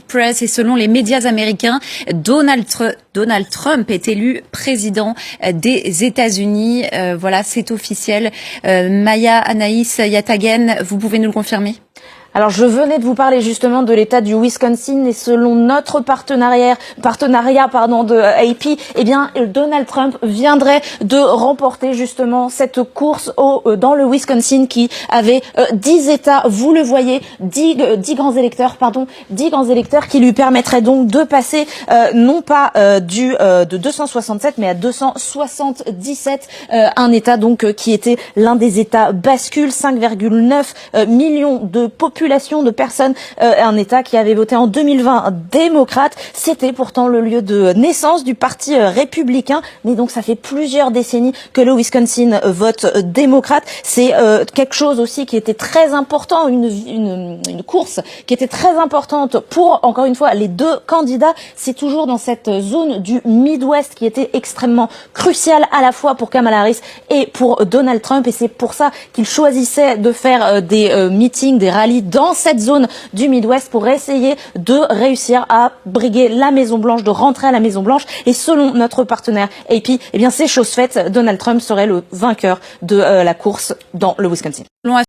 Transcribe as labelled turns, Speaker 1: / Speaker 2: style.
Speaker 1: Press et selon les médias américains, Donald Trump est élu président des États-Unis. Voilà, c'est officiel. Maya Anaïs Yatagen, vous pouvez nous le confirmer?
Speaker 2: Alors, je venais de vous parler justement de l'État du Wisconsin et selon notre partenariat de AP, eh bien, Donald Trump viendrait de remporter justement cette course dans le Wisconsin qui avait 10 États, vous le voyez, 10 grands électeurs qui lui permettraient donc de passer non pas de 267 mais à 277, un État donc qui était l'un des États bascules, 5,9 millions de population de personnes, un État qui avait voté en 2020 démocrate. C'était pourtant le lieu de naissance du parti républicain, mais donc ça fait plusieurs décennies que le Wisconsin vote démocrate. C'est quelque chose aussi qui était très important, une course qui était très importante pour, encore une fois, les deux candidats. C'est toujours dans cette zone du Midwest qui était extrêmement cruciale à la fois pour Kamala Harris et pour Donald Trump, et c'est pour ça qu'il choisissait de faire des meetings, des rallyes dans cette zone du Midwest pour essayer de réussir à briguer la Maison-Blanche, de rentrer à la Maison-Blanche. Et selon notre partenaire AP, eh bien c'est chose faite, Donald Trump serait le vainqueur de la course dans le Wisconsin.